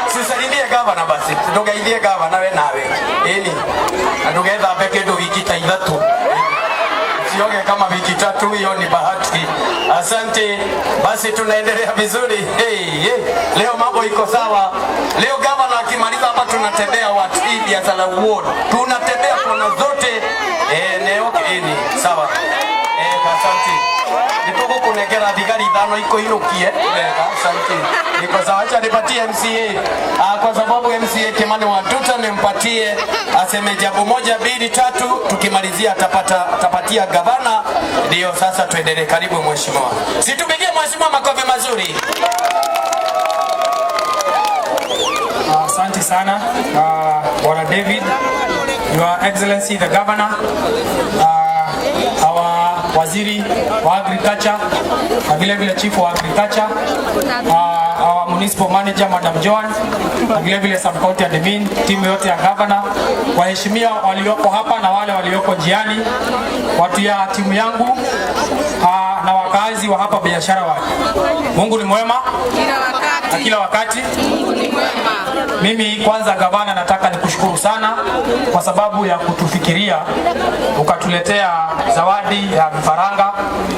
Sisaidie gavana basi. Ndugaidie gavana we nawe. Ndugaidha peke ndo wiki ta ithatu. Sioge kama wiki tatu, hiyo ni bahati. Asante. Basi tunaendelea vizuri. Leo mambo iko sawa. Leo gavana akimaliza hapa tunatembea watu ya Sala Ward. Tunatembea kona zote. Sawa. Asante. Nituko kunegera thigari thano iko inukie. Asante. Niko sawa, acha nipatie MCA. Kwa sababu MCA Kimani Watuta nimpatie aseme jambo moja, mbili, tatu, tukimalizia atapatia gavana. Ndio sasa tuendelee. Karibu mheshimiwa. Situpigie mheshimiwa makofi mazuri. Asante sana Bwana David, Your Excellency the Governor, our Waziri wa Agriculture, na vile vile Chief wa Agriculture, our Municipal Manager Madam Joan, na vile vile Sub County Admin, timu yote ya Governor, waheshimiwa walioko hapa na wale walioko njiani, watu ya timu yangu na wakazi wa hapa biashara wa. Mungu ni mwema kila wakati. Mimi kwanza gavana nataka nikushukuru sana kwa sababu ya kutufikiria ukatuletea zawadi ya vifaranga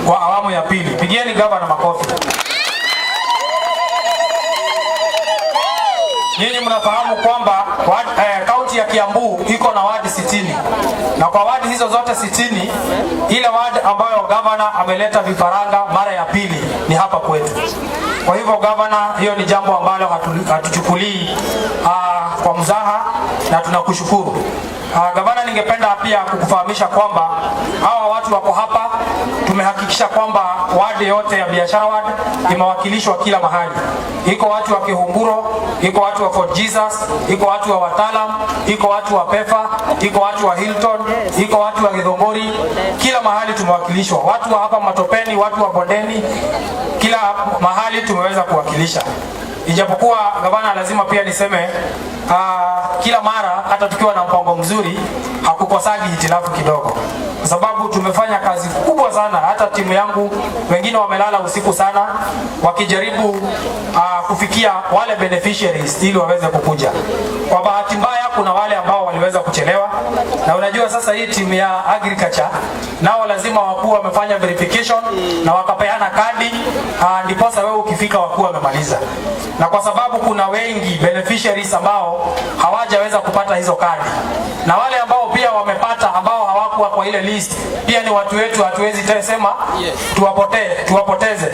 kwa awamu ya pili. Pigieni gavana makofi. Nyinyi mnafahamu kwamba kaunti ya Kiambu iko na wadi 60. Na kwa wadi hizo zote 60, ile wadi ambayo gavana ameleta vifaranga mara ya pili ni hapa kwetu. Kwa hivyo gavana, hiyo ni jambo ambalo hatuchukulii kwa mzaha na tunakushukuru. Gavana, ningependa pia kukufahamisha kwamba hawa watu wako hapa, tumehakikisha kwamba wadi yote ya biashara wadi imewakilishwa kila mahali. Iko watu wa Kihunguro, iko watu wa Fort Jesus, iko watu wa Watalam, iko watu wa Pefa, iko watu wa Hilton, iko watu wa Githongori, kila mahali tumewakilishwa. Watu wa hapa Matopeni, watu wa Bondeni, kila mahali tumeweza kuwakilisha. Ijapokuwa gavana, lazima pia niseme kila mara hata tukiwa na mpango mzuri hakukosagi hitilafu kidogo, kwa sababu tumefanya kazi kubwa sana. Hata timu yangu wengine wamelala usiku sana wakijaribu kufikia wale beneficiaries ili waweze kukuja. Kwa bahati mbaya kuna wale ambao waliweza kuchelewa, na unajua sasa hii timu ya agriculture nao lazima wakuu wamefanya verification na wakapeana kadi, ndiposa wewe ukifika wakuu wamemaliza. Na kwa sababu kuna wengi beneficiaries ambao hawajaweza kupata hizo kadi, na wale ambao pia wamepata ambao hawakuwa kwa ile list, pia ni watu wetu, hatuwezi sema tuwapoteze.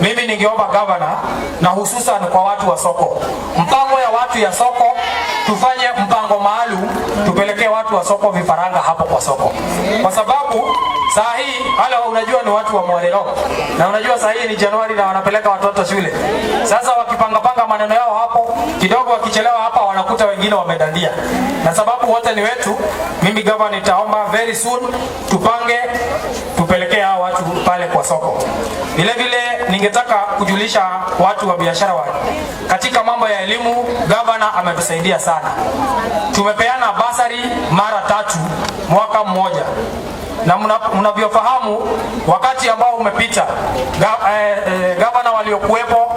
Mimi ningeomba governor, na hususan kwa watu wa soko, mpango ya watu ya soko, tufanye mpango maalum tupelekee watu wa soko vifaranga hapo kwa soko, kwa sababu saa hii hala unajua ni watu wa Mwarero, na unajua saa hii ni Januari na wanapeleka watoto shule. Sasa wakipanga maneno yao hapo kidogo, wakichelewa hapa wanakuta wengine wamedandia, na sababu wote ni wetu. Mimi governor nitaomba very soon tupange tupelekee hao watu pale kwa soko. Vile vile ningetaka kujulisha watu wa biashara wao, katika mambo ya elimu governor ametusaidia sana. Tumepeana basari mara 3 mwaka mmoja, na mnavyofahamu wakati ambao umepita gavana waliokuwepo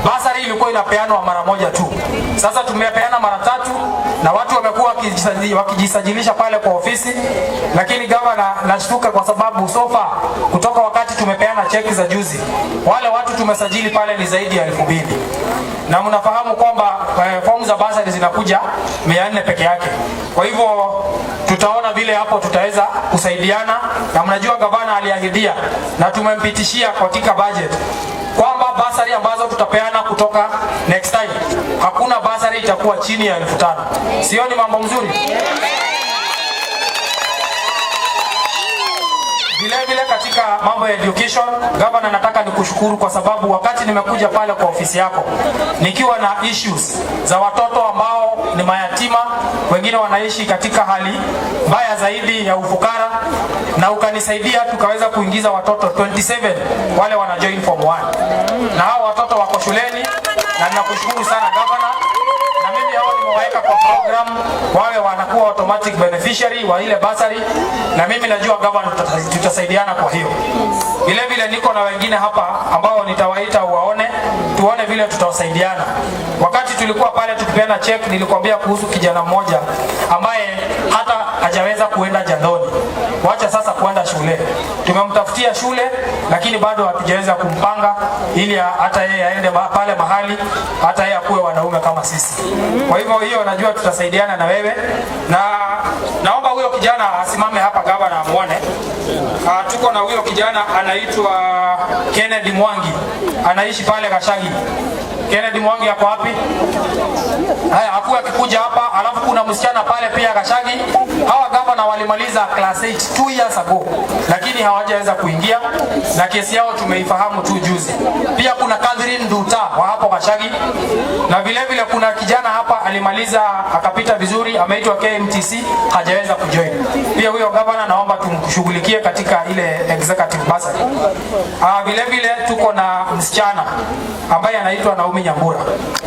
basari ilikuwa inapeanwa mara moja tu. Sasa tumepeana mara 3 na watu wamekuwa wakijisajilisha pale kwa ofisi, lakini gavana nashtuka kwa sababu sofa kutoka wakati tumepeana cheki za juzi wale watu tumesajili pale ni zaidi ya 2000, na mnafahamu kwamba fomu za basari zinakuja 400 peke yake. Kwa hivyo tutaona vile hapo tutaweza kusaidiana, na mnajua gavana aliahidia na tumempitishia katika budget kwamba basari ambazo tutapeana kutoka next time hakuna basari itakuwa chini ya 5000. Sio ni mambo mzuri? Vile katika mambo ya education, governor, nataka nikushukuru kwa sababu wakati nimekuja pale kwa ofisi yako nikiwa na issues za watoto ambao ni mayatima, wengine wanaishi katika hali mbaya zaidi ya ufukara, na ukanisaidia tukaweza kuingiza watoto 27 wale wana join form 1, na hao watoto wako shuleni, na ninakushukuru sana governor. Na mimi hao nimewaweka kwa program wawe wanakuwa automatic beneficiary wa ile basari, na mimi najua governor tutasaidiana kwa hiyo. Vile vile niko na wengine hapa ambao nitawaita uwaone tuone vile tutawasaidiana. Wakati tulikuwa pale tukipeana check, nilikwambia kuhusu kijana mmoja ambaye hata hajaweza kuenda jandoni. Wacha sasa kuenda shule. Tumemtafutia shule lakini bado hatujaweza kumpanga ili hata yeye aende pale mahali hata yeye akuwe wanaume kama sisi. Kwa hivyo hiyo najua tutasaidiana na wewe, na naomba huyo kijana asimame hapa gavana amuone. Tuko na huyo kijana anaitwa Kennedy Mwangi. Anaishi pale Gashagi. Kennedy Mwangi yako wapi? Haya, hakuwa akikuja hapa. Alafu kuna msichana pale pia Gashagi. Hawa gavana walimaliza class 8 2 years ago, lakini hawajaweza kuingia na kesi yao tumeifahamu tu juzi. Pia kuna Catherine Nduta wa hapo Gashagi, na vile vile kuna kijana hapa alimaliza akapita vizuri, ameitwa KMTC, hajaweza kujoin. Pia huyo gavana naomba tumshughulikie katika ile executive bursary. Vile vile tuko na msichana ambaye anaitwa Naomi Nyambura.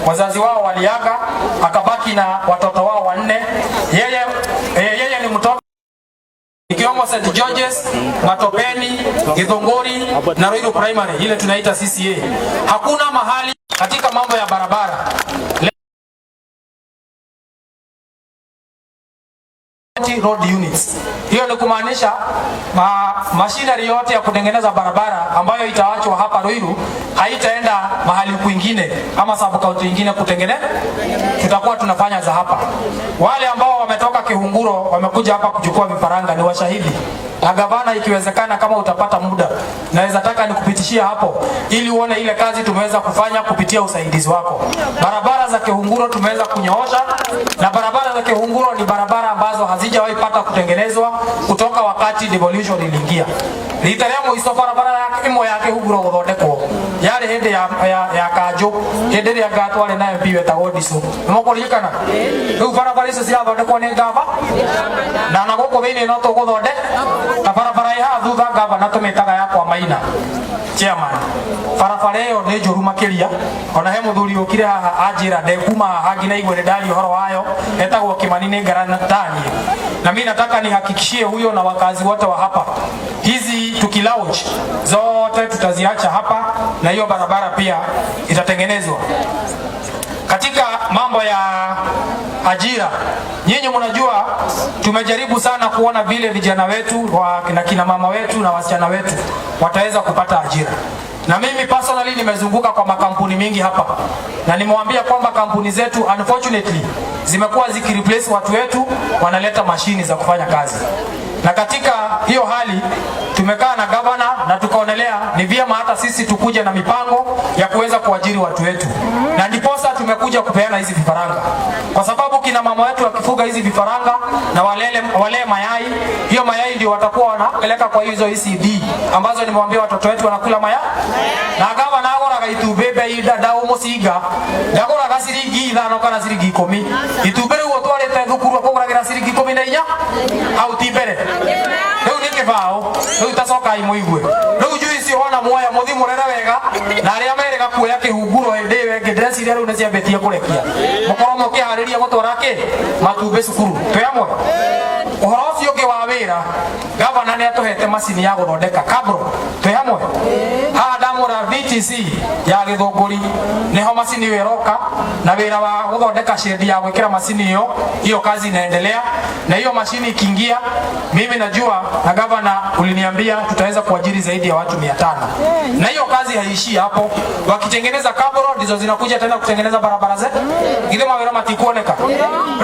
Wazazi wao waliaga, akabaki na watoto wao 4. Yeye ni mtoto ikiwemo St. George's, Matopeni, Githongori na Ruiru Primary, ile tunaita CCA. Hakuna mahali katika mambo ya barabara road units. Hiyo ni kumaanisha machinery yote ya kutengeneza barabara ambayo itaachwa hapa Ruiru haitaenda mahali kwingine ama sub county nyingine kutengeneza, tutakuwa tunafanya za hapa. Wale ambao wametoka Kihunguro wamekuja hapa kuchukua vifaranga ni washahidi. Na gavana, ikiwezekana kama utapata muda, naweza taka nikupitishia hapo ili uone ile kazi tumeweza kufanya kupitia usaidizi wako. Barabara za Kihunguro tumeweza kunyoosha, na barabara za Kihunguro ni barabara ambazo hazijawahi pata kutengenezwa kutoka wakati devolution iliingia. Litaremo iso barabara ya imo ya Kihunguro guthondekwo yari hindi ya Kanjo hindi ya gatware nayo piwe tagodiso mukurikana riu barabara icio cirathondekwo ni ngava na naguko thini no tuguthonde na barabara ya thutha ngava na tumitaga ya kwa Maina chairman. Barabara iyo ni njuru makiria, ona he muthuri ukire haha anjira ndekuma hangi na igwe ndari horo wayo etagwo Kimani ni Garanatani, na mimi nataka nihakikishie huyo na wakazi wote wa hapa, hizi tukilaunch zote tutaziacha hapa na hiyo barabara pia itatengenezwa. Katika mambo ya ajira, nyinyi mnajua tumejaribu sana kuona vile vijana wetu na kina mama wetu na wasichana wetu wataweza kupata ajira. Na mimi personally nimezunguka kwa makampuni mingi hapa na nimewambia kwamba kampuni zetu unfortunately zimekuwa zikireplace watu wetu, wanaleta mashini za kufanya kazi. Na katika hiyo hali tumekaa na gavana na tukaonelea ni vyema hata sisi tukuje na mipango ya kuweza kuajiri watu wetu. Na ndiposa tumekuja kupeana hizi vifaranga. Kwa sababu kina mama wetu wakifuga hizi vifaranga na wale mayai, hiyo mayai ndio watakuwa wanapeleka kwa hizo ECD ambazo nimewambia watoto wetu wanakula mayai. Na gavana agora gaitube bei dada umusiga. Ndagora gasiringi 5 kana siringi 10. Itube riu otwarete thukuru akoguragira siringi 14 au tibere. Riu ni kibao, riu tacoka imuigwe. Riu juici ona muoya muthi murera wega na aria merega kuoya Kihunguro hindi wenge dress iria riu ni ciambetie kurekia. Mukoro mukihariria gutwara ki matumbe cukuru. Tuyamwe. Uhoro ucio ungi wa wira, gavana ni atuhete macini ya guthondeka kabro. Tuyamwe. Ha ndamura VTC ya Githunguri niho macini iroka na wira wa guthondeka shedi ya gwikira macini hiyo kazi inaendelea, na hiyo mashini ikiingia, mimi najua na gavana uliniambia tutaweza kuajiri zaidi ya watu 500. Na hiyo kazi haishi hapo. Wakitengeneza kabro ndizo zinakuja tena kutengeneza barabara zetu. Ile mawira matikuoneka.